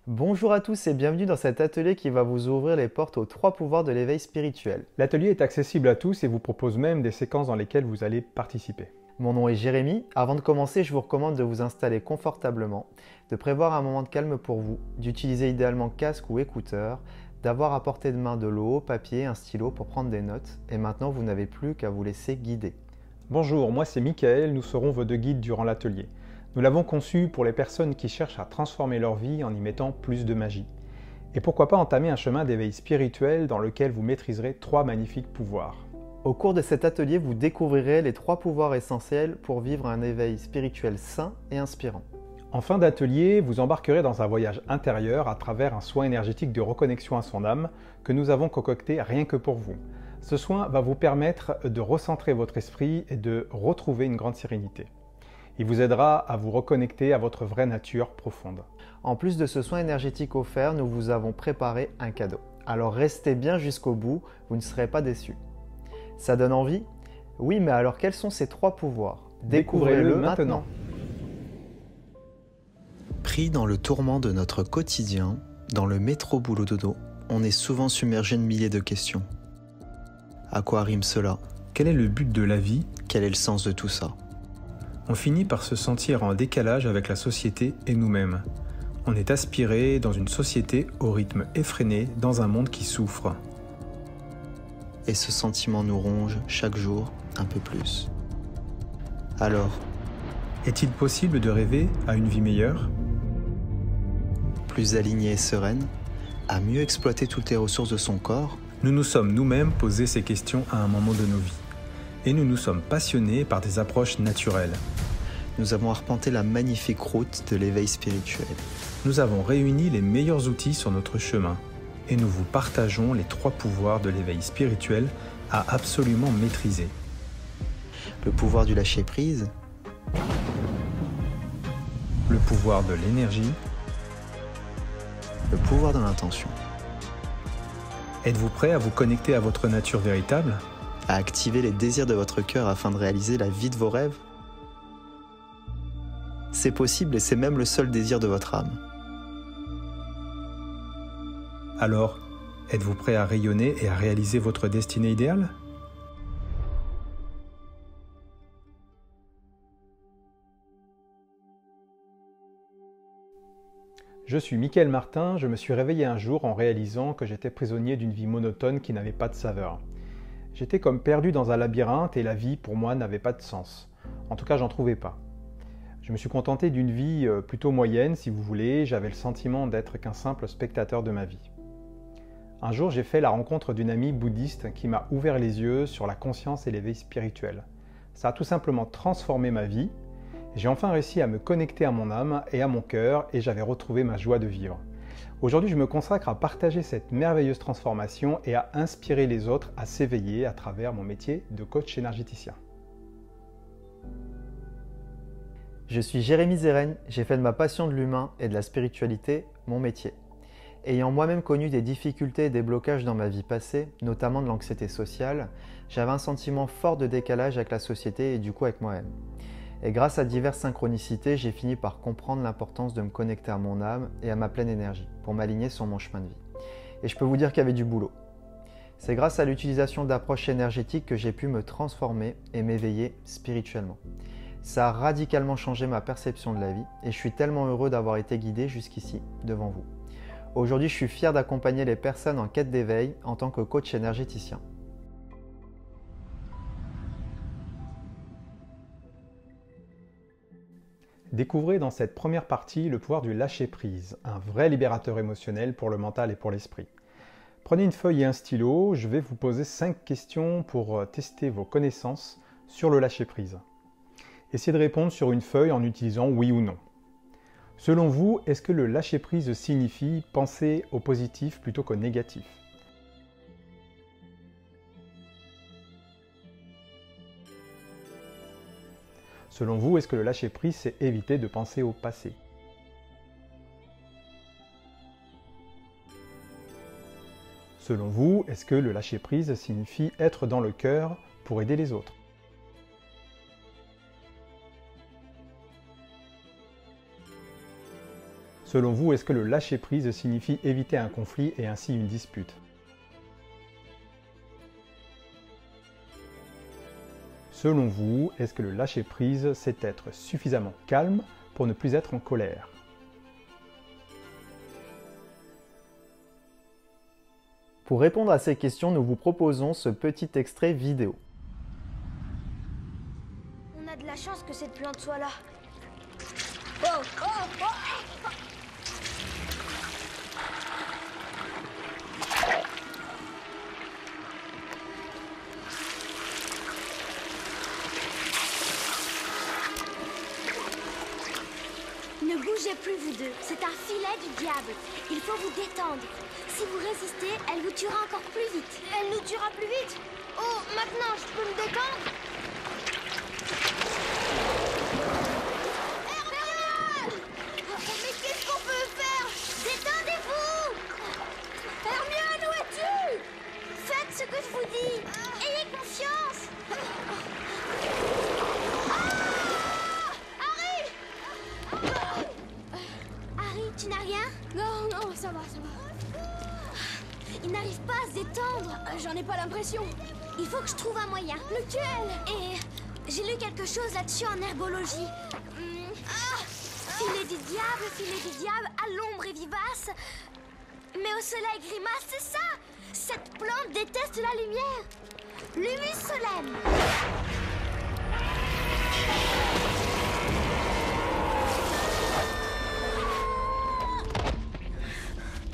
Bonjour à tous et bienvenue dans cet atelier qui va vous ouvrir les portes aux 3 pouvoirs de l'éveil spirituel. L'atelier est accessible à tous et vous propose même des séquences dans lesquelles vous allez participer. Mon nom est Jérémy. Avant de commencer, je vous recommande de vous installer confortablement, de prévoir un moment de calme pour vous, d'utiliser idéalement casque ou écouteurs, d'avoir à portée de main de l'eau, papier, un stylo pour prendre des notes. Et maintenant, vous n'avez plus qu'à vous laisser guider. Bonjour, moi c'est Mickaël, nous serons vos deux guides durant l'atelier. Nous l'avons conçu pour les personnes qui cherchent à transformer leur vie en y mettant plus de magie. Et pourquoi pas entamer un chemin d'éveil spirituel dans lequel vous maîtriserez 3 magnifiques pouvoirs. Au cours de cet atelier, vous découvrirez les 3 pouvoirs essentiels pour vivre un éveil spirituel sain et inspirant. En fin d'atelier, vous embarquerez dans un voyage intérieur à travers un soin énergétique de reconnexion à son âme que nous avons concocté rien que pour vous. Ce soin va vous permettre de recentrer votre esprit et de retrouver une grande sérénité. Il vous aidera à vous reconnecter à votre vraie nature profonde. En plus de ce soin énergétique offert, nous vous avons préparé un cadeau. Alors restez bien jusqu'au bout, vous ne serez pas déçus. Ça donne envie? Oui, mais alors quels sont ces 3 pouvoirs? Découvrez-le maintenant. Pris dans le tourment de notre quotidien, dans le métro boulot dodo, on est souvent submergé de milliers de questions. À quoi rime cela? Quel est le but de la vie? Quel est le sens de tout ça? On finit par se sentir en décalage avec la société et nous-mêmes. On est aspiré dans une société au rythme effréné, dans un monde qui souffre. Et ce sentiment nous ronge chaque jour un peu plus. Alors, Est-il possible de rêver à une vie meilleure? plus alignée et sereine, à mieux exploiter toutes les ressources de son corps, Nous nous sommes nous-mêmes posé ces questions à un moment de nos vies. Et nous nous sommes passionnés par des approches naturelles. nous avons arpenté la magnifique route de l'éveil spirituel. Nous avons réuni les meilleurs outils sur notre chemin. Et nous vous partageons les 3 pouvoirs de l'éveil spirituel à absolument maîtriser. Le pouvoir du lâcher-prise, Le pouvoir de l'énergie. le pouvoir de l'intention, Êtes-vous prêt à vous connecter à votre nature véritable? à activer les désirs de votre cœur afin de réaliser la vie de vos rêves. C'est possible et c'est même le seul désir de votre âme. Alors, êtes-vous prêt à rayonner et à réaliser votre destinée idéale? Je suis Mickaël Martin, je me suis réveillé un jour en réalisant que j'étais prisonnier d'une vie monotone qui n'avait pas de saveur. J'étais comme perdu dans un labyrinthe et la vie pour moi n'avait pas de sens. En tout cas, j'en trouvais pas. Je me suis contenté d'une vie plutôt moyenne, si vous voulez, j'avais le sentiment d'être qu'un simple spectateur de ma vie. Un jour, j'ai fait la rencontre d'une amie bouddhiste qui m'a ouvert les yeux sur la conscience et l'éveil spirituel. Ça a tout simplement transformé ma vie. J'ai enfin réussi à me connecter à mon âme et à mon cœur et j'avais retrouvé ma joie de vivre. Aujourd'hui, je me consacre à partager cette merveilleuse transformation et à inspirer les autres à s'éveiller à travers mon métier de coach énergéticien. Je suis Jérémy Zeren, j'ai fait de ma passion de l'humain et de la spiritualité mon métier. Ayant moi-même connu des difficultés et des blocages dans ma vie passée, notamment de l'anxiété sociale, j'avais un sentiment fort de décalage avec la société et du coup avec moi-même. Et grâce à diverses synchronicités, j'ai fini par comprendre l'importance de me connecter à mon âme et à ma pleine énergie pour m'aligner sur mon chemin de vie. Et je peux vous dire qu'il y avait du boulot. C'est grâce à l'utilisation d'approches énergétiques que j'ai pu me transformer et m'éveiller spirituellement. Ça a radicalement changé ma perception de la vie et je suis tellement heureux d'avoir été guidé jusqu'ici devant vous. Aujourd'hui, je suis fier d'accompagner les personnes en quête d'éveil en tant que coach énergéticien. Découvrez dans cette première partie le pouvoir du lâcher-prise, un vrai libérateur émotionnel pour le mental et pour l'esprit. Prenez une feuille et un stylo, je vais vous poser 5 questions pour tester vos connaissances sur le lâcher-prise. Essayez de répondre sur une feuille en utilisant oui ou non. Selon vous, est-ce que le lâcher-prise signifie penser au positif plutôt qu'au négatif? Selon vous, est-ce que le lâcher-prise, c'est éviter de penser au passé? Selon vous, est-ce que le lâcher-prise signifie être dans le cœur pour aider les autres? Selon vous, est-ce que le lâcher-prise signifie éviter un conflit et ainsi une dispute? Selon vous, est-ce que le lâcher-prise, c'est être suffisamment calme pour ne plus être en colère? Pour répondre à ces questions, nous vous proposons ce petit extrait vidéo. On a de la chance que cette plante soit là. Oh, oh, oh, oh. Ne bougez plus vous deux, c'est un filet du diable. Il faut vous détendre. Si vous résistez, elle vous tuera encore plus vite. Elle nous tuera plus vite? Oh, maintenant, je peux me détendre? Hermione! Mais qu'est-ce qu'on peut faire? Détendez-vous! Hermione, où es-tu? Faites ce que je vous dis. Ayez confiance. Harry, tu n'as rien? Non, non, ça va, ça va. Il n'arrive pas à se détendre. J'en ai pas l'impression. Il faut que je trouve un moyen. Lequel? Et j'ai lu quelque chose là-dessus en herbologie. Filet du diable, à l'ombre et vivace, mais au soleil grimace, c'est ça. Cette plante déteste la lumière. Lumus solem.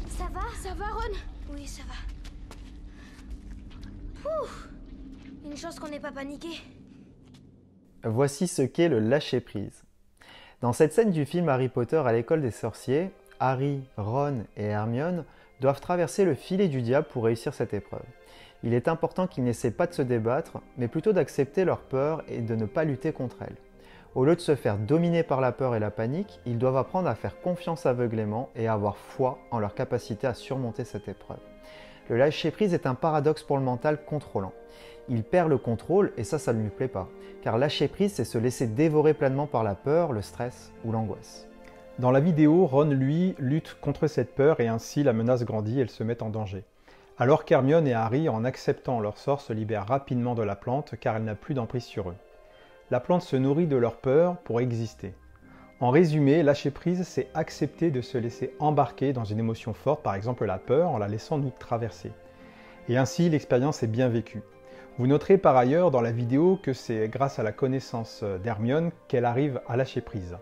Ça va? Ça va, Ron? Oui, ça va. Ouf. Une chance qu'on n'ait pas paniqué. Voici ce qu'est le lâcher-prise. Dans cette scène du film Harry Potter à l'école des sorciers, Harry, Ron et Hermione doivent traverser le filet du diable pour réussir cette épreuve. Il est important qu'ils n'essaient pas de se débattre, mais plutôt d'accepter leur peur et de ne pas lutter contre elle. Au lieu de se faire dominer par la peur et la panique, ils doivent apprendre à faire confiance aveuglément et à avoir foi en leur capacité à surmonter cette épreuve. Le lâcher-prise est un paradoxe pour le mental contrôlant. Il perd le contrôle et ça ne lui plaît pas, car lâcher-prise, c'est se laisser dévorer pleinement par la peur, le stress ou l'angoisse. Dans la vidéo, Ron, lui, lutte contre cette peur et ainsi la menace grandit et elle se met en danger. Alors qu'Hermione et Harry, en acceptant leur sort, se libèrent rapidement de la plante car elle n'a plus d'emprise sur eux. La plante se nourrit de leur peur pour exister. En résumé, lâcher prise, c'est accepter de se laisser embarquer dans une émotion forte, par exemple la peur, en la laissant nous traverser. Et ainsi, l'expérience est bien vécue. Vous noterez par ailleurs dans la vidéo que c'est grâce à la connaissance d'Hermione qu'elle arrive à lâcher prise.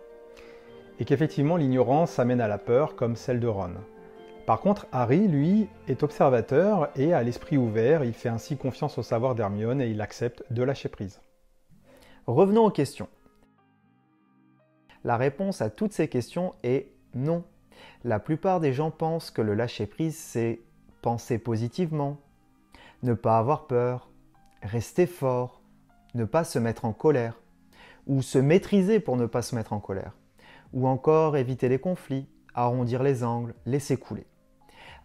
Et qu'effectivement, l'ignorance amène à la peur, comme celle de Ron. Par contre, Harry, lui, est observateur et a l'esprit ouvert, il fait ainsi confiance au savoir d'Hermione et il accepte de lâcher prise. Revenons aux questions. La réponse à toutes ces questions est non. La plupart des gens pensent que le lâcher-prise, c'est penser positivement, ne pas avoir peur, rester fort, ne pas se mettre en colère, ou se maîtriser pour ne pas se mettre en colère, ou encore éviter les conflits, arrondir les angles, laisser couler.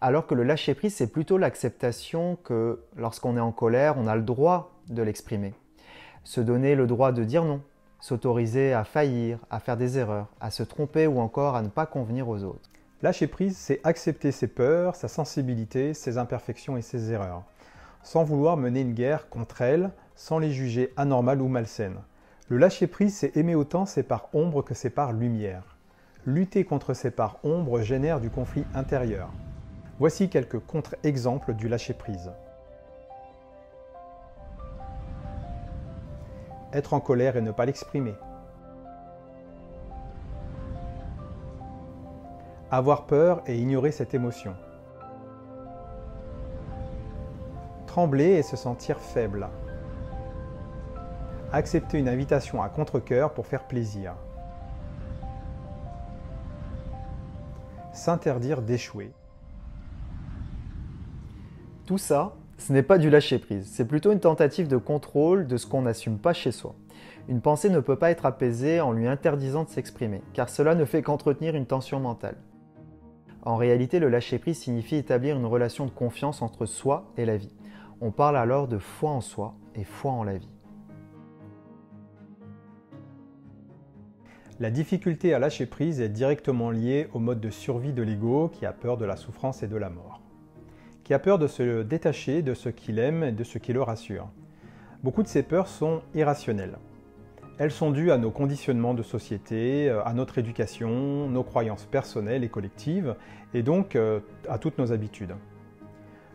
Alors que le lâcher-prise, c'est plutôt l'acceptation que lorsqu'on est en colère, on a le droit de l'exprimer. Se donner le droit de dire non, s'autoriser à faillir, à faire des erreurs, à se tromper ou encore à ne pas convenir aux autres. Lâcher prise, c'est accepter ses peurs, sa sensibilité, ses imperfections et ses erreurs, sans vouloir mener une guerre contre elles, sans les juger anormales ou malsaines. Le lâcher prise, c'est aimer autant ses parts ombres que ses parts lumière. Lutter contre ses parts ombres génère du conflit intérieur. Voici quelques contre-exemples du lâcher prise. Être en colère et ne pas l'exprimer. Avoir peur et ignorer cette émotion. Trembler et se sentir faible. Accepter une invitation à contre-cœur pour faire plaisir. S'interdire d'échouer. Tout ça, ce n'est pas du lâcher-prise, c'est plutôt une tentative de contrôle de ce qu'on n'assume pas chez soi. Une pensée ne peut pas être apaisée en lui interdisant de s'exprimer, car cela ne fait qu'entretenir une tension mentale. En réalité, le lâcher-prise signifie établir une relation de confiance entre soi et la vie. On parle alors de foi en soi et foi en la vie. La difficulté à lâcher prise est directement liée au mode de survie de l'ego qui a peur de la souffrance et de la mort, qui a peur de se détacher de ce qu'il aime et de ce qui le rassure. Beaucoup de ces peurs sont irrationnelles. Elles sont dues à nos conditionnements de société, à notre éducation, nos croyances personnelles et collectives, et donc à toutes nos habitudes.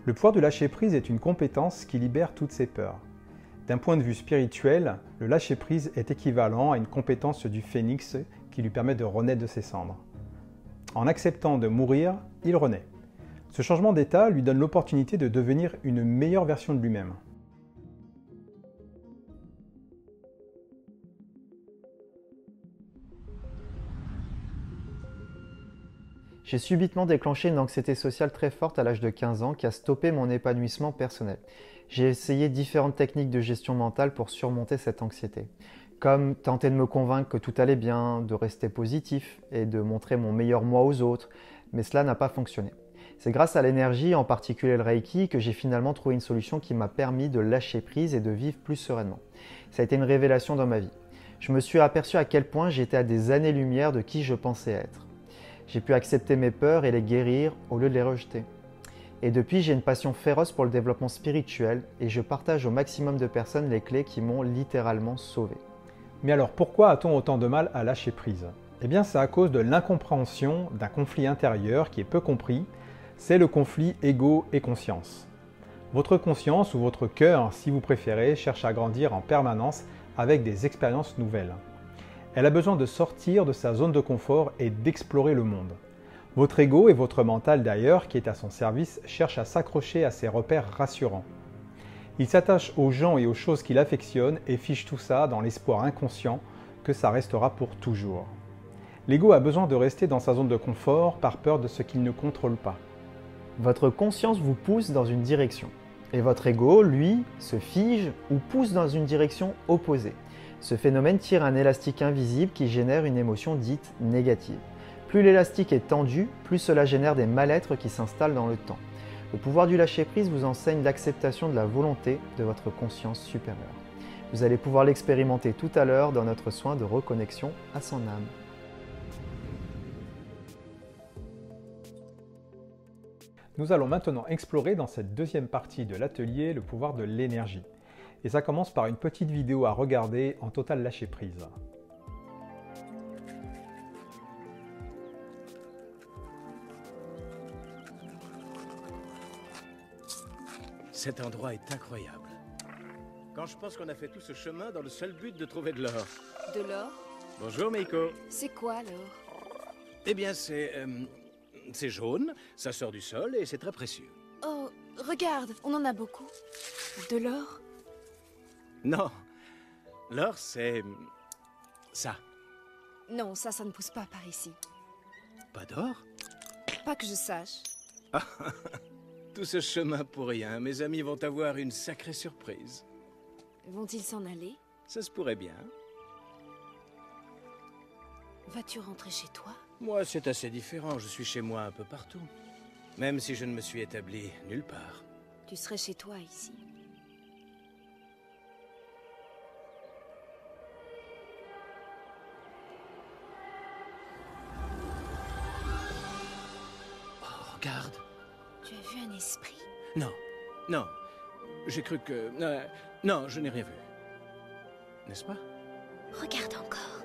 Le pouvoir de lâcher prise est une compétence qui libère toutes ces peurs. D'un point de vue spirituel, le lâcher prise est équivalent à une compétence du phénix qui lui permet de renaître de ses cendres. En acceptant de mourir, il renaît. Ce changement d'état lui donne l'opportunité de devenir une meilleure version de lui-même. J'ai subitement déclenché une anxiété sociale très forte à l'âge de 15 ans qui a stoppé mon épanouissement personnel. J'ai essayé différentes techniques de gestion mentale pour surmonter cette anxiété, comme tenter de me convaincre que tout allait bien, de rester positif et de montrer mon meilleur moi aux autres, mais cela n'a pas fonctionné. C'est grâce à l'énergie, en particulier le Reiki, que j'ai finalement trouvé une solution qui m'a permis de lâcher prise et de vivre plus sereinement. Ça a été une révélation dans ma vie. Je me suis aperçu à quel point j'étais à des années-lumière de qui je pensais être. J'ai pu accepter mes peurs et les guérir au lieu de les rejeter. Et depuis, j'ai une passion féroce pour le développement spirituel et je partage au maximum de personnes les clés qui m'ont littéralement sauvé. Mais alors pourquoi a-t-on autant de mal à lâcher prise? Eh bien c'est à cause de l'incompréhension d'un conflit intérieur qui est peu compris, c'est le conflit ego et conscience. Votre conscience ou votre cœur, si vous préférez, cherche à grandir en permanence avec des expériences nouvelles. Elle a besoin de sortir de sa zone de confort et d'explorer le monde. Votre ego et votre mental d'ailleurs, qui est à son service, cherchent à s'accrocher à ses repères rassurants. Il s'attache aux gens et aux choses qu'il affectionne et fiche tout ça dans l'espoir inconscient que ça restera pour toujours. L'ego a besoin de rester dans sa zone de confort par peur de ce qu'il ne contrôle pas. Votre conscience vous pousse dans une direction et votre ego, lui, se fige ou pousse dans une direction opposée. Ce phénomène tire un élastique invisible qui génère une émotion dite négative. Plus l'élastique est tendu, plus cela génère des mal-être qui s'installent dans le temps. Le pouvoir du lâcher-prise vous enseigne l'acceptation de la volonté de votre conscience supérieure. Vous allez pouvoir l'expérimenter tout à l'heure dans notre soin de reconnexion à son âme. Nous allons maintenant explorer dans cette deuxième partie de l'atelier le pouvoir de l'énergie. Et ça commence par une petite vidéo à regarder en total lâcher prise. Cet endroit est incroyable. Quand je pense qu'on a fait tout ce chemin dans le seul but de trouver de l'or. De l'or? Bonjour Meiko. C'est quoi l'or? Eh bien c'est jaune, ça sort du sol et c'est très précieux. Oh, regarde, on en a beaucoup. De l'or? Non, l'or c'est ça. Non, ça ne pousse pas par ici. Pas d'or? Pas que je sache. Tout ce chemin pour rien, mes amis vont avoir une sacrée surprise. Vont-ils s'en aller? Ça se pourrait bien. Vas-tu rentrer chez toi? Moi, c'est assez différent. Je suis chez moi un peu partout. Même si je ne me suis établi nulle part. Tu serais chez toi ici. Oh, regarde. Tu as vu un esprit? Non, non. J'ai cru que... non, je n'ai rien vu. N'est-ce pas? Regarde encore.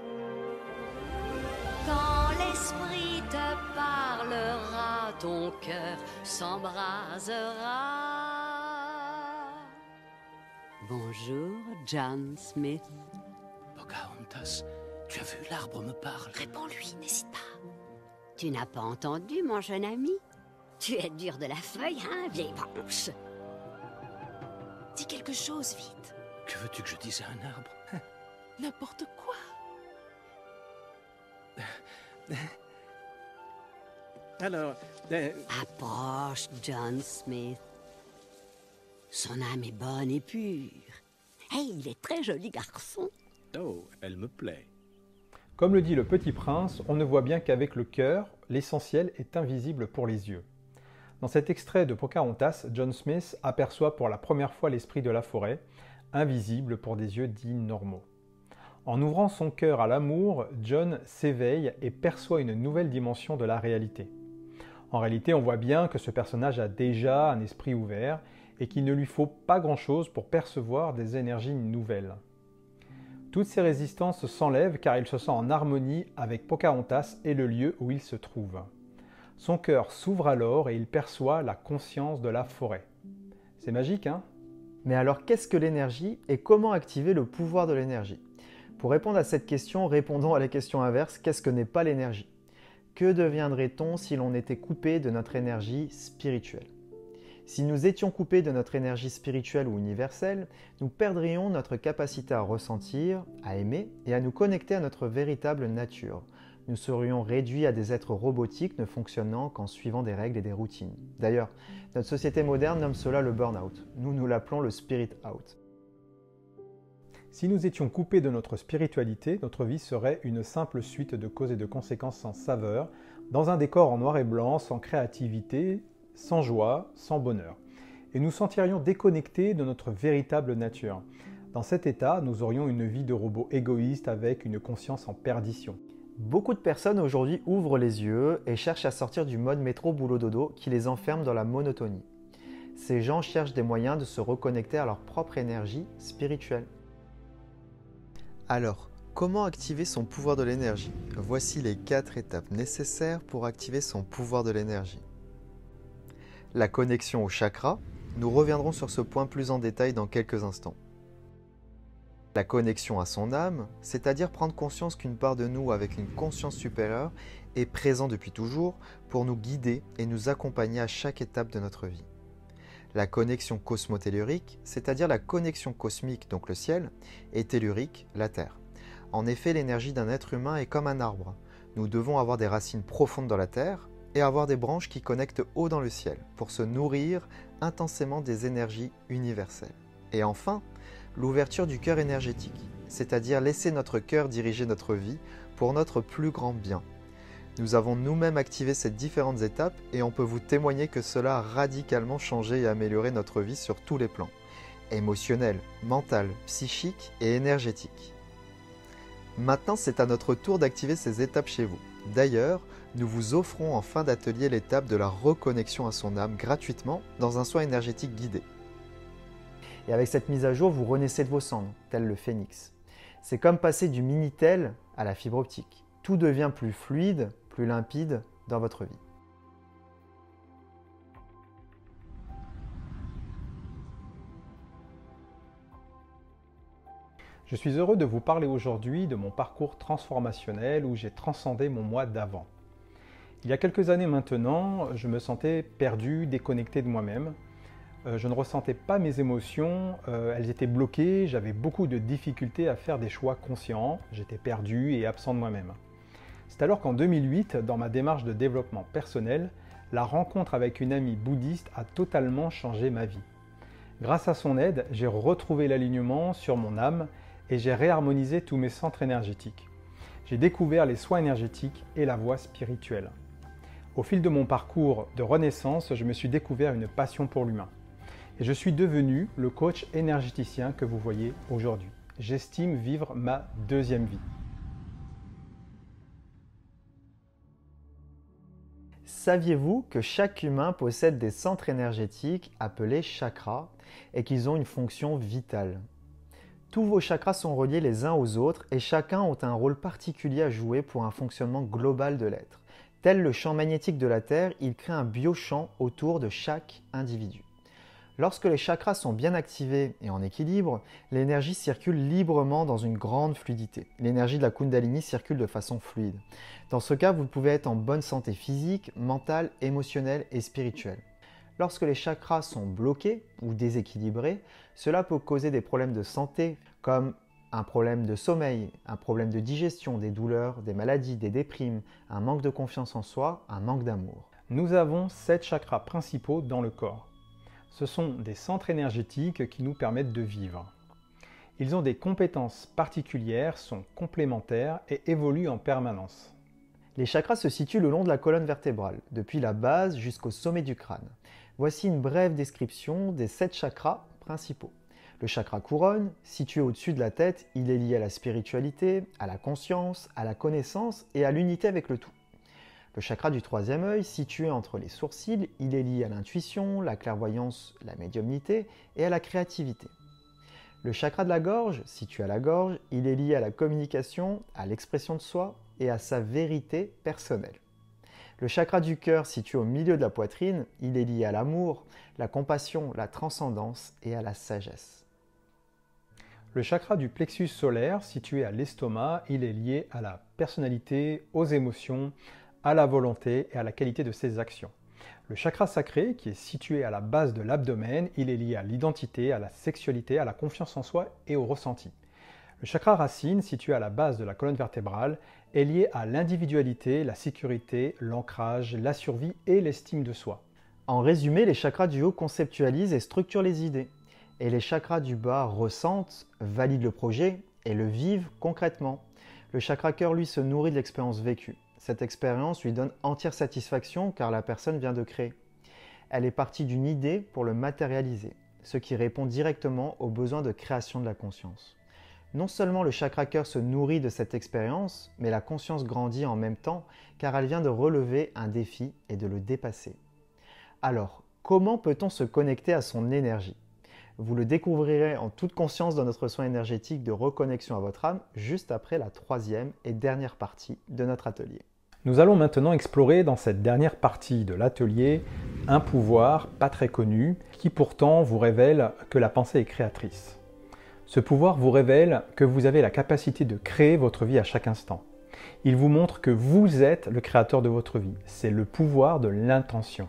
Quand l'esprit te parlera, ton cœur s'embrasera. Bonjour, John Smith. Pocahontas, tu as vu, l'arbre me parle. Réponds-lui, n'hésite pas. Tu n'as pas entendu, mon jeune ami? Tu es dur de la feuille, hein, vieille branche? Dis quelque chose, vite. Que veux-tu que je dise à un arbre? N'importe quoi. Alors, Approche, John Smith. Son âme est bonne et pure. Hey, il est très joli garçon. oh, elle me plaît. Comme le dit le Petit Prince, on ne voit bien qu'avec le cœur, l'essentiel est invisible pour les yeux. Dans cet extrait de Pocahontas, John Smith aperçoit pour la première fois l'esprit de la forêt, invisible pour des yeux dits normaux. En ouvrant son cœur à l'amour, John s'éveille et perçoit une nouvelle dimension de la réalité. En réalité, on voit bien que ce personnage a déjà un esprit ouvert et qu'il ne lui faut pas grand-chose pour percevoir des énergies nouvelles. Toutes ces résistances s'enlèvent car il se sent en harmonie avec Pocahontas et le lieu où il se trouve. Son cœur s'ouvre alors et il perçoit la conscience de la forêt. C'est magique, hein? Mais alors, qu'est-ce que l'énergie et comment activer le pouvoir de l'énergie? Pour répondre à cette question, répondons à la question inverse, qu'est-ce que n'est pas l'énergie? Que deviendrait-on si l'on était coupé de notre énergie spirituelle? Si nous étions coupés de notre énergie spirituelle ou universelle, nous perdrions notre capacité à ressentir, à aimer et à nous connecter à notre véritable nature. Nous serions réduits à des êtres robotiques ne fonctionnant qu'en suivant des règles et des routines. D'ailleurs, notre société moderne nomme cela le burn-out. Nous l'appelons le spirit out. Si nous étions coupés de notre spiritualité, notre vie serait une simple suite de causes et de conséquences sans saveur, dans un décor en noir et blanc, sans créativité, sans joie, sans bonheur. Et nous sentirions déconnectés de notre véritable nature. Dans cet état, nous aurions une vie de robot égoïste avec une conscience en perdition. Beaucoup de personnes aujourd'hui ouvrent les yeux et cherchent à sortir du mode métro-boulot-dodo qui les enferme dans la monotonie. Ces gens cherchent des moyens de se reconnecter à leur propre énergie spirituelle. Alors, comment activer son pouvoir de l'énergie? Voici les 4 étapes nécessaires pour activer son pouvoir de l'énergie. La connexion au chakra, nous reviendrons sur ce point plus en détail dans quelques instants. La connexion à son âme, c'est-à-dire prendre conscience qu'une part de nous avec une conscience supérieure est présente depuis toujours pour nous guider et nous accompagner à chaque étape de notre vie. La connexion cosmotellurique, c'est-à-dire la connexion cosmique, donc le ciel, et tellurique, la terre. En effet, l'énergie d'un être humain est comme un arbre. Nous devons avoir des racines profondes dans la terre et avoir des branches qui connectent haut dans le ciel pour se nourrir intensément des énergies universelles. Et enfin, l'ouverture du cœur énergétique, c'est-à-dire laisser notre cœur diriger notre vie pour notre plus grand bien. Nous avons nous-mêmes activé ces différentes étapes et on peut vous témoigner que cela a radicalement changé et amélioré notre vie sur tous les plans, émotionnel, mental, psychique et énergétique. Maintenant, c'est à notre tour d'activer ces étapes chez vous. D'ailleurs, nous vous offrons en fin d'atelier l'étape de la reconnexion à son âme gratuitement dans un soin énergétique guidé. Et avec cette mise à jour, vous renaissez de vos cendres, tel le phénix. C'est comme passer du Minitel à la fibre optique. Tout devient plus fluide, plus limpide dans votre vie. Je suis heureux de vous parler aujourd'hui de mon parcours transformationnel où j'ai transcendé mon moi d'avant. Il y a quelques années maintenant, je me sentais perdu, déconnecté de moi-même. Je ne ressentais pas mes émotions, elles étaient bloquées, j'avais beaucoup de difficultés à faire des choix conscients, j'étais perdu et absent de moi-même. C'est alors qu'en 2008, dans ma démarche de développement personnel, la rencontre avec une amie bouddhiste a totalement changé ma vie. Grâce à son aide, j'ai retrouvé l'alignement sur mon âme et j'ai réharmonisé tous mes centres énergétiques. J'ai découvert les soins énergétiques et la voie spirituelle. Au fil de mon parcours de renaissance, je me suis découvert une passion pour l'humain. Et je suis devenu le coach énergéticien que vous voyez aujourd'hui. J'estime vivre ma deuxième vie. Saviez-vous que chaque humain possède des centres énergétiques appelés chakras et qu'ils ont une fonction vitale? Tous vos chakras sont reliés les uns aux autres et chacun ont un rôle particulier à jouer pour un fonctionnement global de l'être. Tel le champ magnétique de la Terre, il crée un biochamp autour de chaque individu. Lorsque les chakras sont bien activés et en équilibre, l'énergie circule librement dans une grande fluidité. L'énergie de la Kundalini circule de façon fluide. Dans ce cas, vous pouvez être en bonne santé physique, mentale, émotionnelle et spirituelle. Lorsque les chakras sont bloqués ou déséquilibrés, cela peut causer des problèmes de santé comme un problème de sommeil, un problème de digestion, des douleurs, des maladies, des déprimes, un manque de confiance en soi, un manque d'amour. Nous avons 7 chakras principaux dans le corps. Ce sont des centres énergétiques qui nous permettent de vivre. Ils ont des compétences particulières, sont complémentaires et évoluent en permanence. Les chakras se situent le long de la colonne vertébrale, depuis la base jusqu'au sommet du crâne. Voici une brève description des 7 chakras principaux. Le chakra couronne, situé au-dessus de la tête, il est lié à la spiritualité, à la conscience, à la connaissance et à l'unité avec le tout. Le chakra du troisième œil, situé entre les sourcils, il est lié à l'intuition, la clairvoyance, la médiumnité et à la créativité. Le chakra de la gorge, situé à la gorge, il est lié à la communication, à l'expression de soi et à sa vérité personnelle. Le chakra du cœur, situé au milieu de la poitrine, il est lié à l'amour, la compassion, la transcendance et à la sagesse. Le chakra du plexus solaire, situé à l'estomac, il est lié à la personnalité, aux émotions, à la volonté et à la qualité de ses actions. Le chakra sacré, qui est situé à la base de l'abdomen, il est lié à l'identité, à la sexualité, à la confiance en soi et au ressenti. Le chakra racine, situé à la base de la colonne vertébrale, est lié à l'individualité, la sécurité, l'ancrage, la survie et l'estime de soi. En résumé, les chakras du haut conceptualisent et structurent les idées, et les chakras du bas ressentent, valident le projet et le vivent concrètement. Le chakra cœur, lui, se nourrit de l'expérience vécue. Cette expérience lui donne entière satisfaction car la personne vient de créer. Elle est partie d'une idée pour le matérialiser, ce qui répond directement aux besoins de création de la conscience. Non seulement le chakra cœur se nourrit de cette expérience, mais la conscience grandit en même temps car elle vient de relever un défi et de le dépasser. Alors, comment peut-on se connecter à son énergie ? Vous le découvrirez en toute conscience dans notre soin énergétique de reconnexion à votre âme, juste après la troisième et dernière partie de notre atelier. Nous allons maintenant explorer dans cette dernière partie de l'atelier un pouvoir pas très connu qui pourtant vous révèle que la pensée est créatrice. Ce pouvoir vous révèle que vous avez la capacité de créer votre vie à chaque instant. Il vous montre que vous êtes le créateur de votre vie. C'est le pouvoir de l'intention.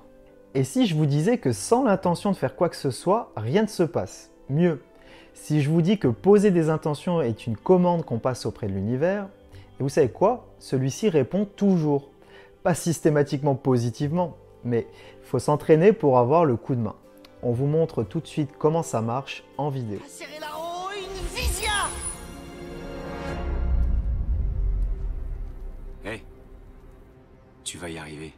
Et si je vous disais que sans l'intention de faire quoi que ce soit, rien ne se passe? Mieux, si je vous dis que poser des intentions est une commande qu'on passe auprès de l'univers, et vous savez quoi? Celui-ci répond toujours. Pas systématiquement positivement, mais il faut s'entraîner pour avoir le coup de main. On vous montre tout de suite comment ça marche en vidéo. Hé, tu vas y arriver.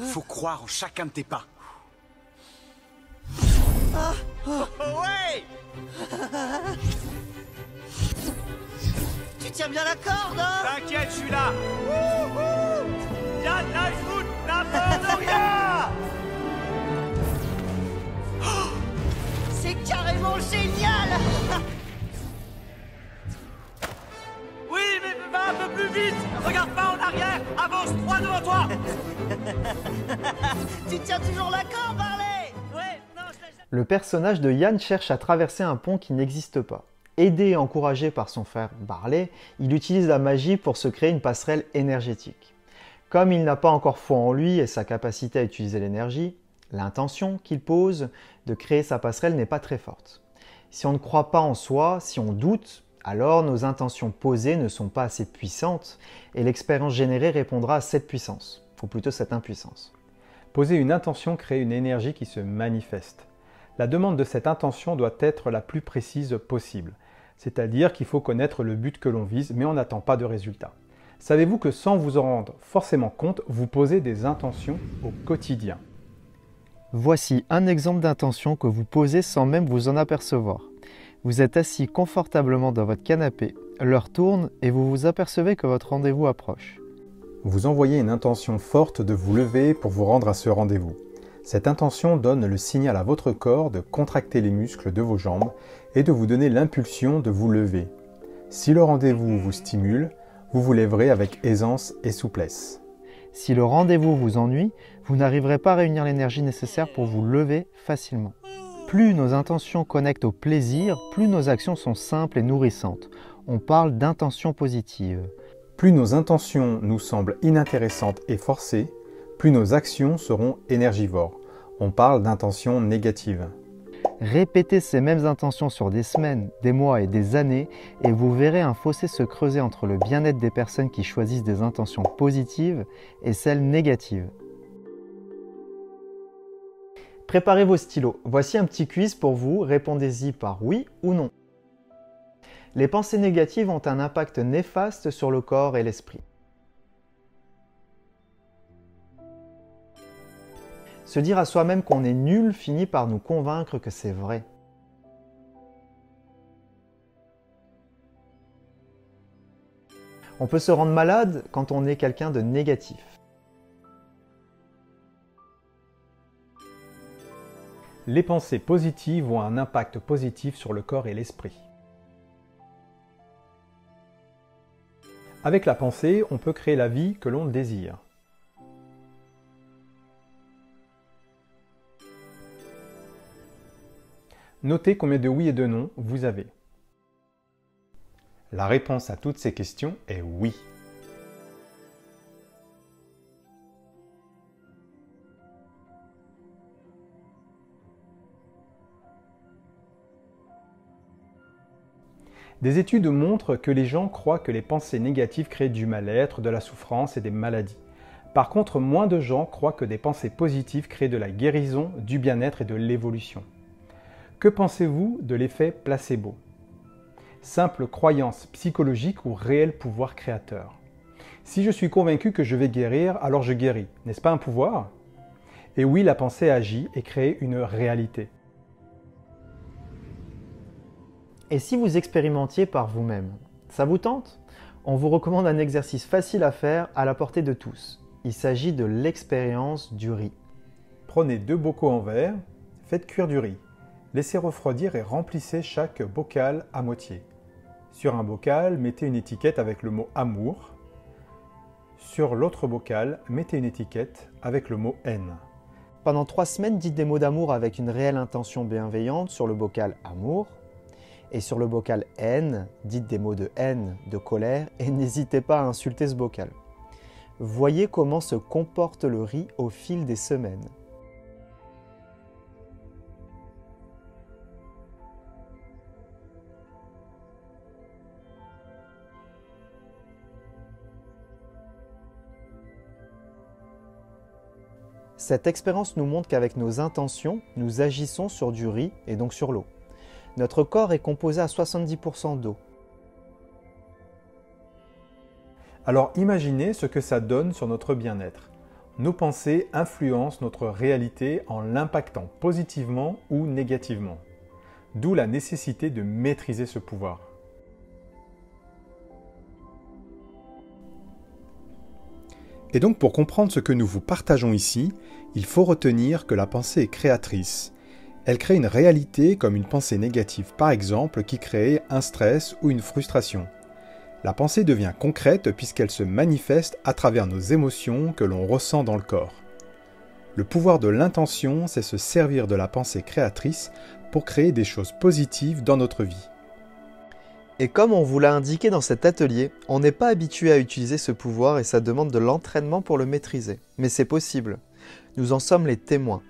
Faut croire en chacun de tes pas. Ouais. Tu tiens bien la corde, hein? T'inquiète, je suis là. Y'a de la foot, la peur de rien. C'est carrément génial. Oui, mais va un peu plus vite. Regarde pas en arrière. Avance droit devant toi. Tu tiens toujours la corde, Barley? Ouais, non, je l'ai jamais... Le personnage de Yann cherche à traverser un pont qui n'existe pas. Aidé et encouragé par son frère Barley, il utilise la magie pour se créer une passerelle énergétique. Comme il n'a pas encore foi en lui et sa capacité à utiliser l'énergie, l'intention qu'il pose de créer sa passerelle n'est pas très forte. Si on ne croit pas en soi, si on doute, alors nos intentions posées ne sont pas assez puissantes et l'expérience générée répondra à cette puissance, ou plutôt cette impuissance. Poser une intention crée une énergie qui se manifeste. La demande de cette intention doit être la plus précise possible, c'est-à-dire qu'il faut connaître le but que l'on vise, mais on n'attend pas de résultat. Savez-vous que sans vous en rendre forcément compte, vous posez des intentions au quotidien? Voici un exemple d'intention que vous posez sans même vous en apercevoir. Vous êtes assis confortablement dans votre canapé, l'heure tourne et vous vous apercevez que votre rendez-vous approche. Vous envoyez une intention forte de vous lever pour vous rendre à ce rendez-vous. Cette intention donne le signal à votre corps de contracter les muscles de vos jambes et de vous donner l'impulsion de vous lever. Si le rendez-vous vous stimule, vous vous lèverez avec aisance et souplesse. Si le rendez-vous vous ennuie, vous n'arriverez pas à réunir l'énergie nécessaire pour vous lever facilement. Plus nos intentions connectent au plaisir, plus nos actions sont simples et nourrissantes. On parle d'intention positive. Plus nos intentions nous semblent inintéressantes et forcées, plus nos actions seront énergivores. On parle d'intention négative. Répétez ces mêmes intentions sur des semaines, des mois et des années et vous verrez un fossé se creuser entre le bien-être des personnes qui choisissent des intentions positives et celles négatives. Préparez vos stylos. Voici un petit quiz pour vous. Répondez-y par oui ou non. Les pensées négatives ont un impact néfaste sur le corps et l'esprit. Se dire à soi-même qu'on est nul finit par nous convaincre que c'est vrai. On peut se rendre malade quand on est quelqu'un de négatif. Les pensées positives ont un impact positif sur le corps et l'esprit. Avec la pensée, on peut créer la vie que l'on désire. Notez combien de oui et de non vous avez. La réponse à toutes ces questions est oui. Des études montrent que les gens croient que les pensées négatives créent du mal-être, de la souffrance et des maladies. Par contre, moins de gens croient que des pensées positives créent de la guérison, du bien-être et de l'évolution. Que pensez-vous de l'effet placebo? Simple croyance psychologique ou réel pouvoir créateur? Si je suis convaincu que je vais guérir, alors je guéris. N'est-ce pas un pouvoir? Et oui, la pensée agit et crée une réalité. Et si vous expérimentiez par vous-même, ça vous tente? On vous recommande un exercice facile à faire à la portée de tous. Il s'agit de l'expérience du riz. Prenez 2 bocaux en verre, faites cuire du riz. Laissez refroidir et remplissez chaque bocal à moitié. Sur un bocal, mettez une étiquette avec le mot amour. Sur l'autre bocal, mettez une étiquette avec le mot haine. Pendant 3 semaines, dites des mots d'amour avec une réelle intention bienveillante sur le bocal amour. Et sur le bocal haine, dites des mots de haine, de colère, et n'hésitez pas à insulter ce bocal. Voyez comment se comporte le riz au fil des semaines. Cette expérience nous montre qu'avec nos intentions, nous agissons sur du riz et donc sur l'eau. Notre corps est composé à 70% d'eau. Alors imaginez ce que ça donne sur notre bien-être. Nos pensées influencent notre réalité en l'impactant positivement ou négativement. D'où la nécessité de maîtriser ce pouvoir. Et donc pour comprendre ce que nous vous partageons ici, il faut retenir que la pensée est créatrice. Elle crée une réalité comme une pensée négative par exemple qui crée un stress ou une frustration. La pensée devient concrète puisqu'elle se manifeste à travers nos émotions que l'on ressent dans le corps. Le pouvoir de l'intention, c'est se servir de la pensée créatrice pour créer des choses positives dans notre vie. Et comme on vous l'a indiqué dans cet atelier, on n'est pas habitué à utiliser ce pouvoir et ça demande de l'entraînement pour le maîtriser. Mais c'est possible. Nous en sommes les témoins.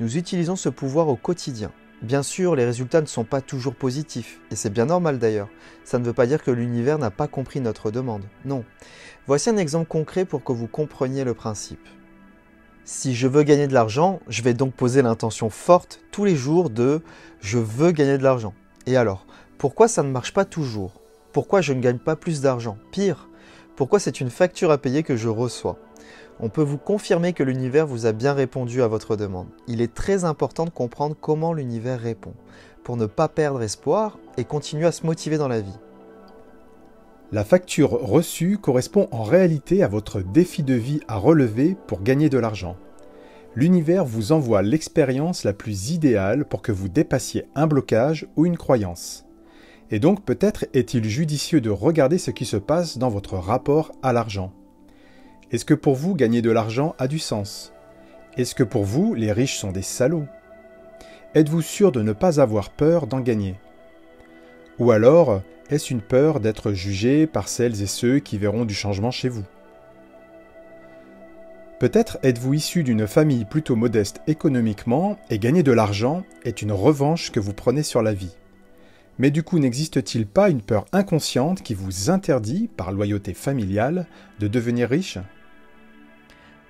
Nous utilisons ce pouvoir au quotidien. Bien sûr, les résultats ne sont pas toujours positifs, et c'est bien normal d'ailleurs. Ça ne veut pas dire que l'univers n'a pas compris notre demande. Non. Voici un exemple concret pour que vous compreniez le principe. Si je veux gagner de l'argent, je vais donc poser l'intention forte tous les jours de « je veux gagner de l'argent ». Et alors, pourquoi ça ne marche pas toujours? Pourquoi je ne gagne pas plus d'argent? Pire, pourquoi c'est une facture à payer que je reçois? On peut vous confirmer que l'univers vous a bien répondu à votre demande. Il est très important de comprendre comment l'univers répond, pour ne pas perdre espoir et continuer à se motiver dans la vie. La facture reçue correspond en réalité à votre défi de vie à relever pour gagner de l'argent. L'univers vous envoie l'expérience la plus idéale pour que vous dépassiez un blocage ou une croyance. Et donc peut-être est-il judicieux de regarder ce qui se passe dans votre rapport à l'argent. Est-ce que pour vous, gagner de l'argent a du sens? Est-ce que pour vous, les riches sont des salauds? Êtes-vous sûr de ne pas avoir peur d'en gagner? Ou alors, est-ce une peur d'être jugé par celles et ceux qui verront du changement chez vous? Peut-être êtes-vous issu d'une famille plutôt modeste économiquement et gagner de l'argent est une revanche que vous prenez sur la vie. Mais du coup, n'existe-t-il pas une peur inconsciente qui vous interdit, par loyauté familiale, de devenir riche?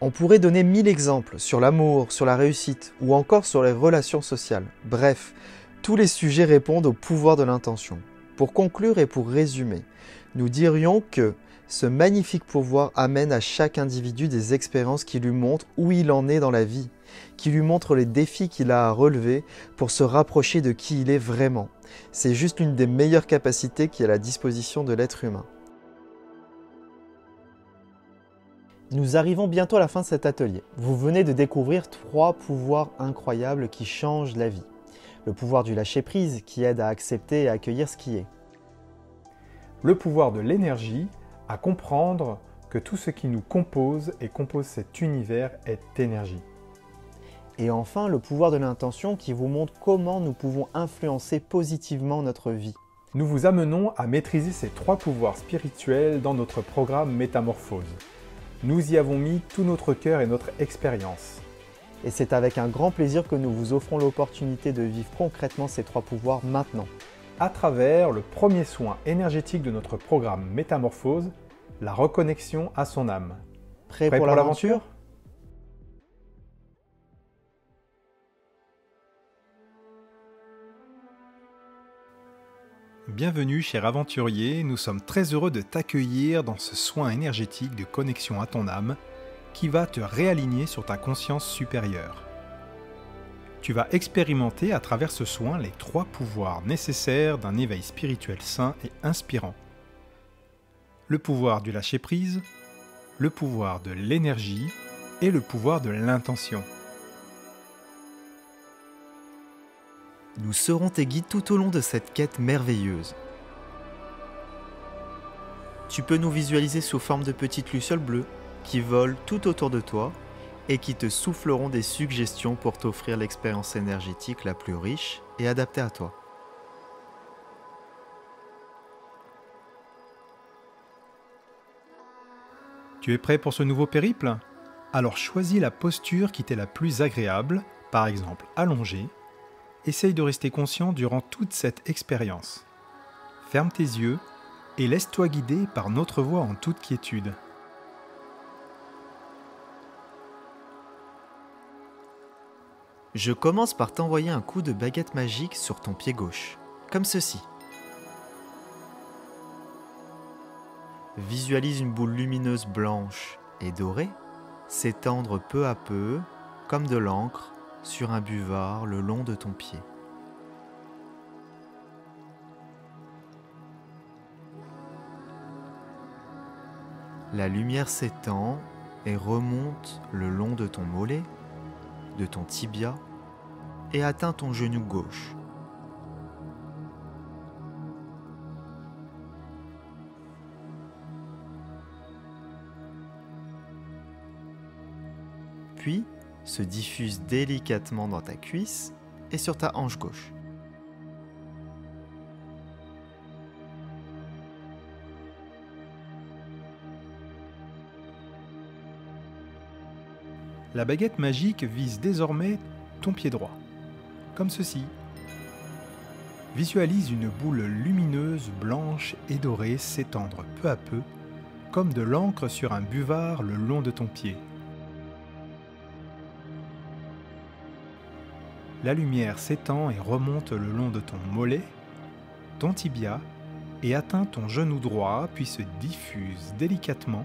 On pourrait donner 1000 exemples sur l'amour, sur la réussite ou encore sur les relations sociales. Bref, tous les sujets répondent au pouvoir de l'intention. Pour conclure et pour résumer, nous dirions que ce magnifique pouvoir amène à chaque individu des expériences qui lui montrent où il en est dans la vie, qui lui montrent les défis qu'il a à relever pour se rapprocher de qui il est vraiment. C'est juste l'une des meilleures capacités qui est à la disposition de l'être humain. Nous arrivons bientôt à la fin de cet atelier. Vous venez de découvrir 3 pouvoirs incroyables qui changent la vie. Le pouvoir du lâcher-prise qui aide à accepter et à accueillir ce qui est. Le pouvoir de l'énergie à comprendre que tout ce qui nous compose et compose cet univers est énergie. Et enfin, le pouvoir de l'intention qui vous montre comment nous pouvons influencer positivement notre vie. Nous vous amenons à maîtriser ces 3 pouvoirs spirituels dans notre programme Métamorphose. Nous y avons mis tout notre cœur et notre expérience. Et c'est avec un grand plaisir que nous vous offrons l'opportunité de vivre concrètement ces 3 pouvoirs maintenant. À travers le premier soin énergétique de notre programme Métamorphose, la reconnexion à son âme. Prêt pour l'aventure ? Bienvenue cher aventurier, nous sommes très heureux de t'accueillir dans ce soin énergétique de connexion à ton âme qui va te réaligner sur ta conscience supérieure. Tu vas expérimenter à travers ce soin les 3 pouvoirs nécessaires d'un éveil spirituel sain et inspirant. Le pouvoir du lâcher-prise, le pouvoir de l'énergie et le pouvoir de l'intention. Nous serons tes guides tout au long de cette quête merveilleuse. Tu peux nous visualiser sous forme de petites lucioles bleues qui volent tout autour de toi et qui te souffleront des suggestions pour t'offrir l'expérience énergétique la plus riche et adaptée à toi. Tu es prêt pour ce nouveau périple ? Alors choisis la posture qui t'est la plus agréable, par exemple allongée. Essaye de rester conscient durant toute cette expérience. Ferme tes yeux et laisse-toi guider par notre voix en toute quiétude. Je commence par t'envoyer un coup de baguette magique sur ton pied gauche, comme ceci. Visualise une boule lumineuse blanche et dorée s'étendre peu à peu, comme de l'encre, sur un buvard le long de ton pied. La lumière s'étend et remonte le long de ton mollet, de ton tibia et atteint ton genou gauche. Puis, se diffuse délicatement dans ta cuisse et sur ta hanche gauche. La baguette magique vise désormais ton pied droit, comme ceci. Visualise une boule lumineuse, blanche et dorée s'étendre peu à peu, comme de l'encre sur un buvard le long de ton pied. La lumière s'étend et remonte le long de ton mollet, ton tibia, et atteint ton genou droit, puis se diffuse délicatement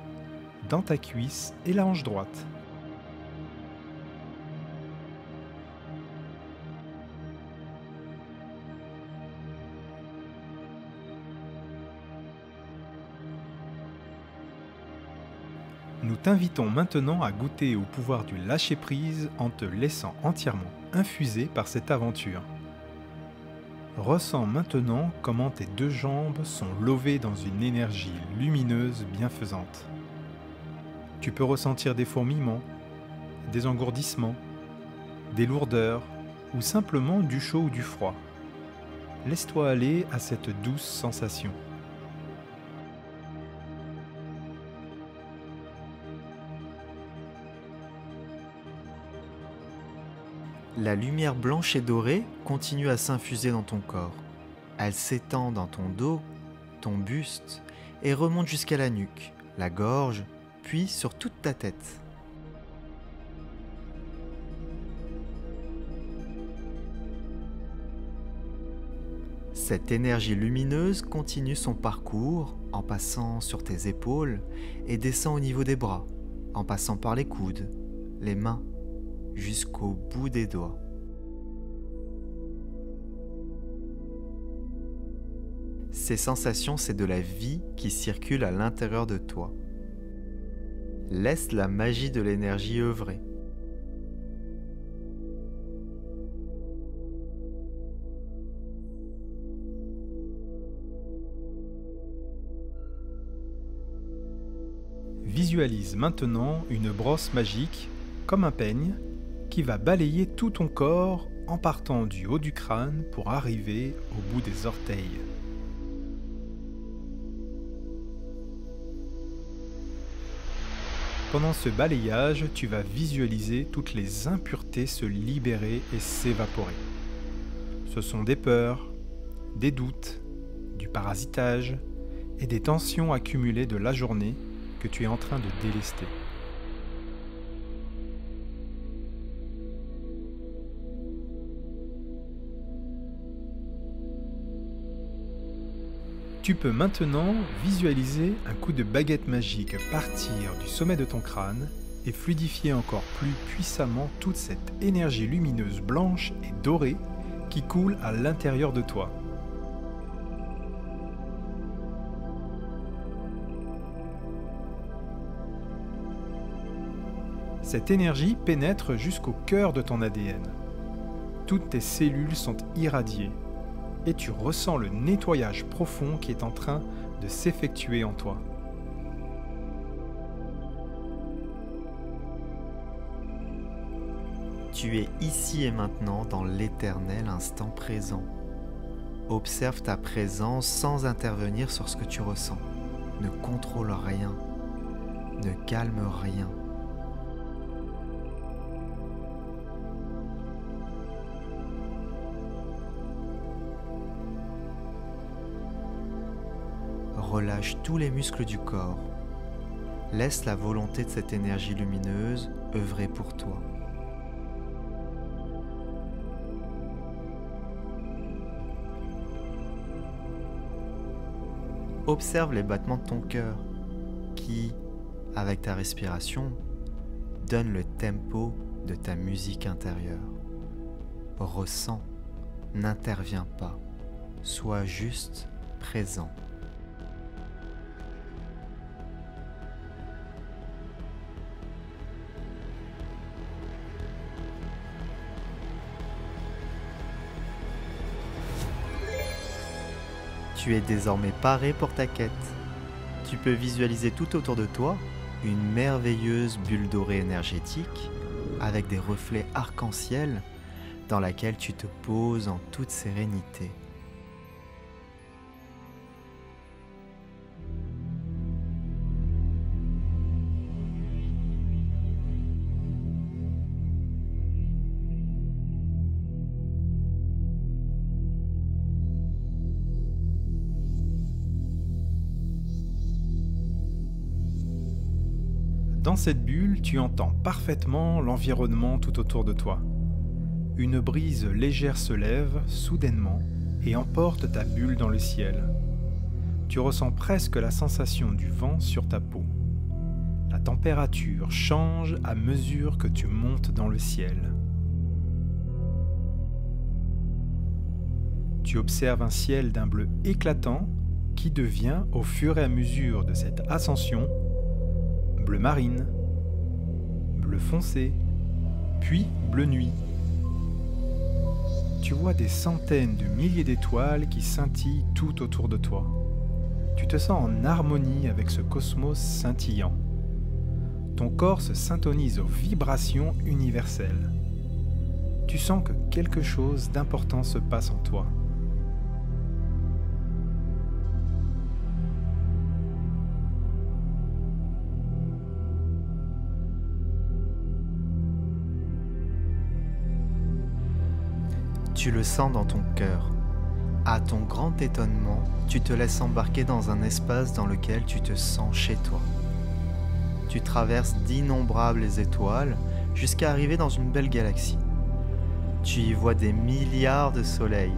dans ta cuisse et la hanche droite. Nous t'invitons maintenant à goûter au pouvoir du lâcher-prise en te laissant entièrement infusé par cette aventure. Ressens maintenant comment tes 2 jambes sont lovées dans une énergie lumineuse bienfaisante. Tu peux ressentir des fourmillements, des engourdissements, des lourdeurs ou simplement du chaud ou du froid. Laisse-toi aller à cette douce sensation. La lumière blanche et dorée continue à s'infuser dans ton corps. Elle s'étend dans ton dos, ton buste et remonte jusqu'à la nuque, la gorge, puis sur toute ta tête. Cette énergie lumineuse continue son parcours en passant sur tes épaules et descend au niveau des bras, en passant par les coudes, les mains, jusqu'au bout des doigts. Ces sensations, c'est de la vie qui circule à l'intérieur de toi. Laisse la magie de l'énergie œuvrer. Visualise maintenant une brosse magique, comme un peigne, qui va balayer tout ton corps en partant du haut du crâne pour arriver au bout des orteils. Pendant ce balayage, tu vas visualiser toutes les impuretés se libérer et s'évaporer. Ce sont des peurs, des doutes, du parasitage et des tensions accumulées de la journée que tu es en train de délester. Tu peux maintenant visualiser un coup de baguette magique partir du sommet de ton crâne et fluidifier encore plus puissamment toute cette énergie lumineuse blanche et dorée qui coule à l'intérieur de toi. Cette énergie pénètre jusqu'au cœur de ton ADN. Toutes tes cellules sont irradiées et tu ressens le nettoyage profond qui est en train de s'effectuer en toi. Tu es ici et maintenant dans l'éternel instant présent. Observe ta présence sans intervenir sur ce que tu ressens. Ne contrôle rien. Ne calme rien. Relâche tous les muscles du corps. Laisse la volonté de cette énergie lumineuse œuvrer pour toi. Observe les battements de ton cœur qui, avec ta respiration, donnent le tempo de ta musique intérieure. Ressens, n'interviens pas, sois juste présent. Tu es désormais paré pour ta quête. Tu peux visualiser tout autour de toi une merveilleuse bulle dorée énergétique avec des reflets arc-en-ciel dans laquelle tu te poses en toute sérénité. Dans cette bulle, tu entends parfaitement l'environnement tout autour de toi. Une brise légère se lève soudainement et emporte ta bulle dans le ciel. Tu ressens presque la sensation du vent sur ta peau. La température change à mesure que tu montes dans le ciel. Tu observes un ciel d'un bleu éclatant qui devient, au fur et à mesure de cette ascension, bleu marine, bleu foncé, puis bleu nuit. Tu vois des centaines de milliers d'étoiles qui scintillent tout autour de toi. Tu te sens en harmonie avec ce cosmos scintillant. Ton corps se syntonise aux vibrations universelles. Tu sens que quelque chose d'important se passe en toi. Tu le sens dans ton cœur. À ton grand étonnement, tu te laisses embarquer dans un espace dans lequel tu te sens chez toi. Tu traverses d'innombrables étoiles jusqu'à arriver dans une belle galaxie. Tu y vois des milliards de soleils.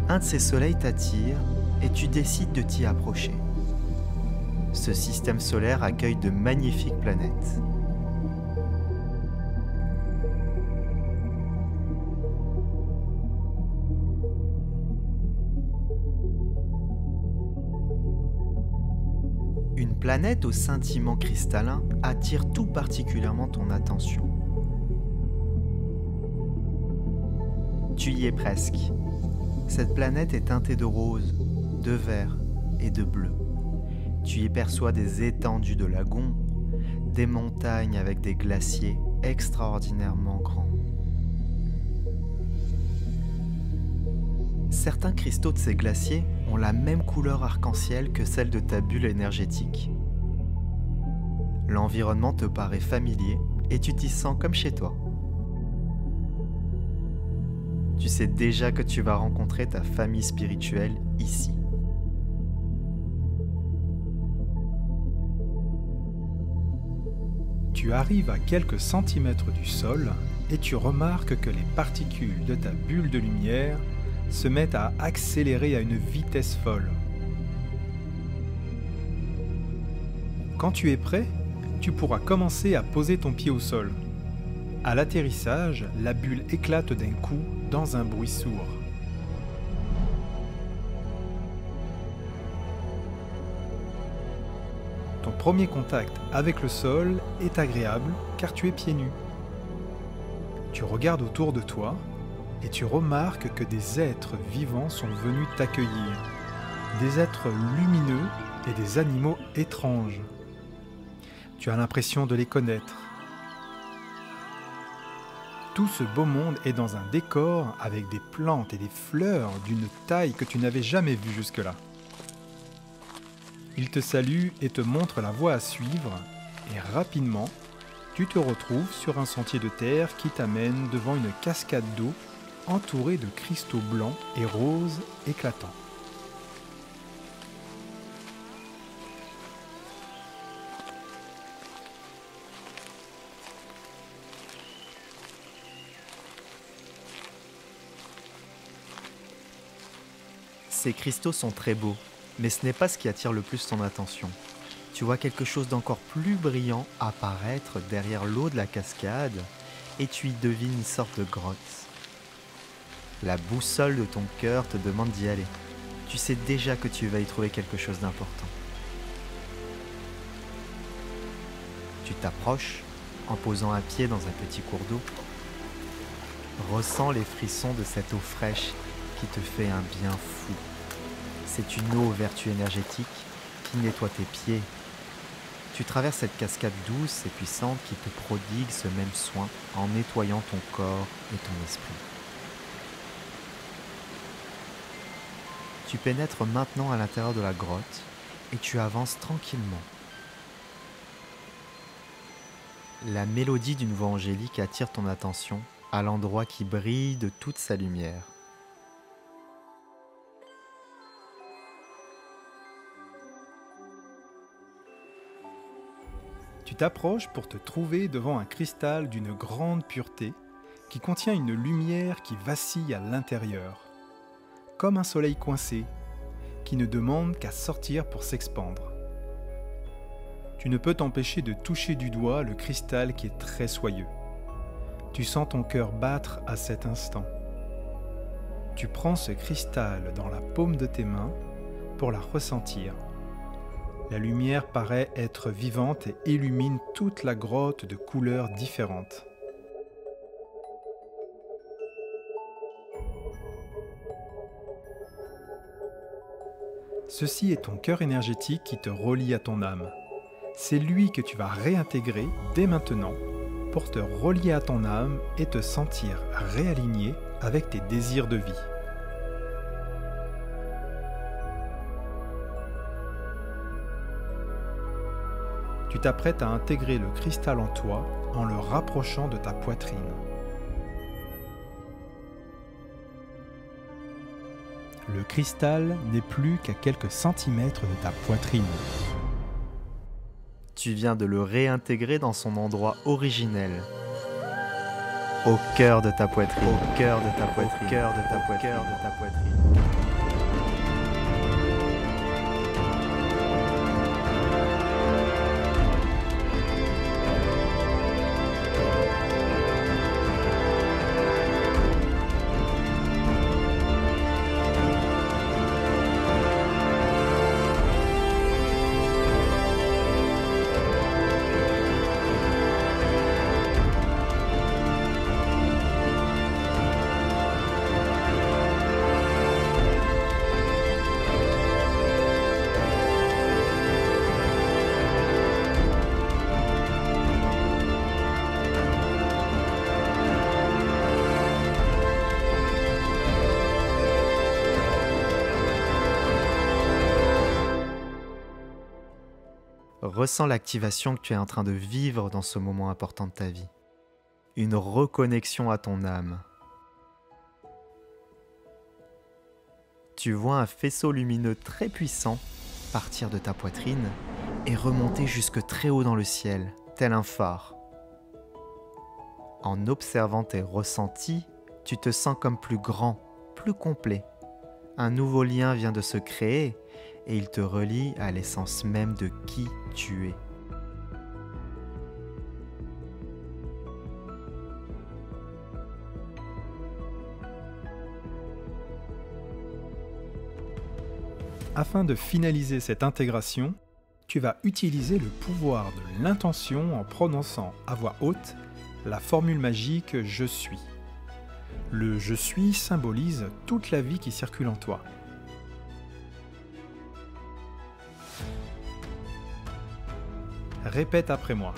un de ces soleils t'attire et tu décides de t'y approcher. Ce système solaire accueille de magnifiques planètes. Une planète au scintillement cristallin attire tout particulièrement ton attention. Tu y es presque. Cette planète est teintée de rose, de vert et de bleu. Tu y perçois des étendues de lagons, des montagnes avec des glaciers extraordinairement grands. Certains cristaux de ces glaciers ont la même couleur arc-en-ciel que celle de ta bulle énergétique. L'environnement te paraît familier et tu t'y sens comme chez toi. Tu sais déjà que tu vas rencontrer ta famille spirituelle ici. Tu arrives à quelques centimètres du sol et tu remarques que les particules de ta bulle de lumière se mettent à accélérer à une vitesse folle. Quand tu es prêt, tu pourras commencer à poser ton pied au sol. À l'atterrissage, la bulle éclate d'un coup dans un bruit sourd. Ton premier contact avec le sol est agréable car tu es pieds nus. Tu regardes autour de toi et tu remarques que des êtres vivants sont venus t'accueillir. Des êtres lumineux et des animaux étranges. Tu as l'impression de les connaître. Tout ce beau monde est dans un décor avec des plantes et des fleurs d'une taille que tu n'avais jamais vue jusque-là. Ils te saluent et te montrent la voie à suivre, et rapidement, tu te retrouves sur un sentier de terre qui t'amène devant une cascade d'eau entourée de cristaux blancs et roses éclatants. Ces cristaux sont très beaux, mais ce n'est pas ce qui attire le plus ton attention. Tu vois quelque chose d'encore plus brillant apparaître derrière l'eau de la cascade et tu y devines une sorte de grotte. La boussole de ton cœur te demande d'y aller. Tu sais déjà que tu vas y trouver quelque chose d'important. Tu t'approches en posant un pied dans un petit cours d'eau. Ressens les frissons de cette eau fraîche qui te fait un bien fou. C'est une eau aux vertus énergétiques qui nettoie tes pieds. Tu traverses cette cascade douce et puissante qui te prodigue ce même soin en nettoyant ton corps et ton esprit. Tu pénètres maintenant à l'intérieur de la grotte et tu avances tranquillement. La mélodie d'une voix angélique attire ton attention à l'endroit qui brille de toute sa lumière. Tu t'approches pour te trouver devant un cristal d'une grande pureté qui contient une lumière qui vacille à l'intérieur, comme un soleil coincé qui ne demande qu'à sortir pour s'expandre. Tu ne peux t'empêcher de toucher du doigt le cristal qui est très soyeux. Tu sens ton cœur battre à cet instant. Tu prends ce cristal dans la paume de tes mains pour la ressentir. La lumière paraît être vivante et illumine toute la grotte de couleurs différentes. Ceci est ton cœur énergétique qui te relie à ton âme. C'est lui que tu vas réintégrer dès maintenant pour te relier à ton âme et te sentir réaligné avec tes désirs de vie. Tu t'apprêtes à intégrer le cristal en toi en le rapprochant de ta poitrine. Le cristal n'est plus qu'à quelques centimètres de ta poitrine. Tu viens de le réintégrer dans son endroit originel. au cœur de ta poitrine, au cœur de ta poitrine, au cœur de ta poitrine, au cœur de ta poitrine. Ressens l'activation que tu es en train de vivre dans ce moment important de ta vie. Une reconnexion à ton âme. Tu vois un faisceau lumineux très puissant partir de ta poitrine et remonter jusque très haut dans le ciel, tel un phare. En observant tes ressentis, tu te sens comme plus grand, plus complet. Un nouveau lien vient de se créer et il te relie à l'essence même de qui tu es. Afin de finaliser cette intégration, tu vas utiliser le pouvoir de l'intention en prononçant à voix haute la formule magique « Je suis ». Le « Je suis » symbolise toute la vie qui circule en toi. Répète après moi.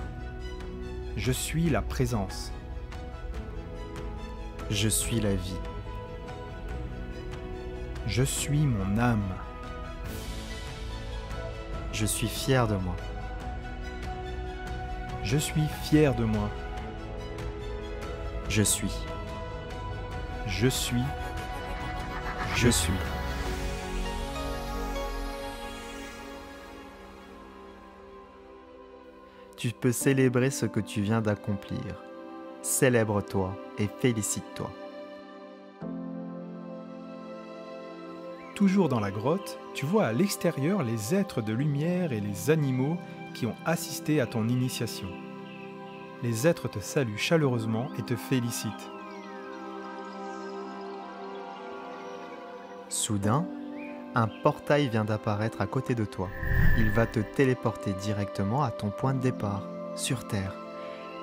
Je suis la présence. Je suis la vie. Je suis mon âme. Je suis fier de moi. Je suis fier de moi. Je suis. Je suis. Je suis. Tu peux célébrer ce que tu viens d'accomplir. Célèbre-toi et félicite-toi. Toujours dans la grotte, tu vois à l'extérieur les êtres de lumière et les animaux qui ont assisté à ton initiation. Les êtres te saluent chaleureusement et te félicitent. Soudain, un portail vient d'apparaître à côté de toi. Il va te téléporter directement à ton point de départ, sur Terre,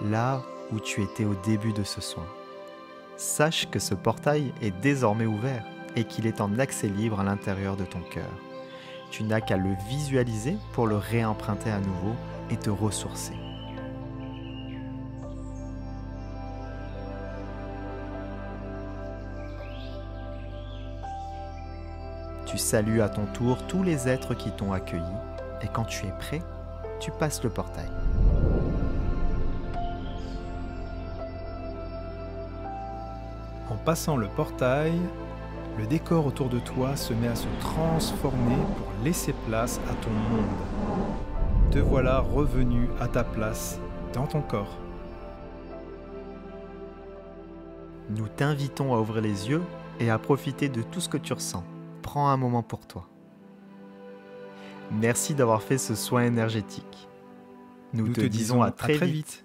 là où tu étais au début de ce soin. Sache que ce portail est désormais ouvert et qu'il est en accès libre à l'intérieur de ton cœur. Tu n'as qu'à le visualiser pour le réemprunter à nouveau et te ressourcer. Tu salues à ton tour tous les êtres qui t'ont accueilli et quand tu es prêt, tu passes le portail. En passant le portail, le décor autour de toi se met à se transformer pour laisser place à ton monde. Te voilà revenu à ta place dans ton corps. Nous t'invitons à ouvrir les yeux et à profiter de tout ce que tu ressens. Prends un moment pour toi. Merci d'avoir fait ce soin énergétique. Nous te disons à très vite.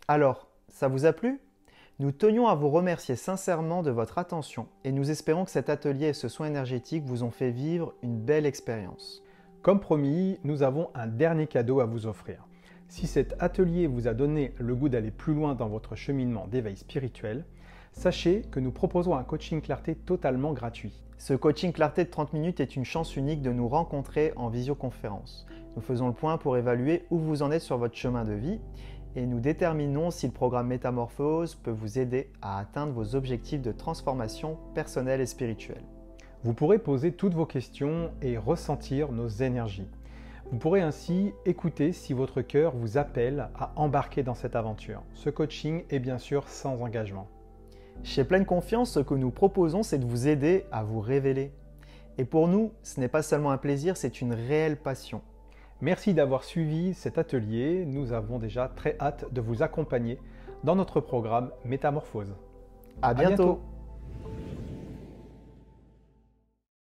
Alors, ça vous a plu ? Nous tenions à vous remercier sincèrement de votre attention et nous espérons que cet atelier et ce soin énergétique vous ont fait vivre une belle expérience. Comme promis, nous avons un dernier cadeau à vous offrir. Si cet atelier vous a donné le goût d'aller plus loin dans votre cheminement d'éveil spirituel, sachez que nous proposons un coaching clarté totalement gratuit. Ce coaching clarté de 30 minutes est une chance unique de nous rencontrer en visioconférence. Nous faisons le point pour évaluer où vous en êtes sur votre chemin de vie et nous déterminons si le programme Métamorphose peut vous aider à atteindre vos objectifs de transformation personnelle et spirituelle. Vous pourrez poser toutes vos questions et ressentir nos énergies. Vous pourrez ainsi écouter si votre cœur vous appelle à embarquer dans cette aventure. Ce coaching est bien sûr sans engagement. Chez Pleine Confiance, ce que nous proposons, c'est de vous aider à vous révéler. Et pour nous, ce n'est pas seulement un plaisir, c'est une réelle passion. Merci d'avoir suivi cet atelier. Nous avons déjà très hâte de vous accompagner dans notre programme Métamorphose. À bientôt.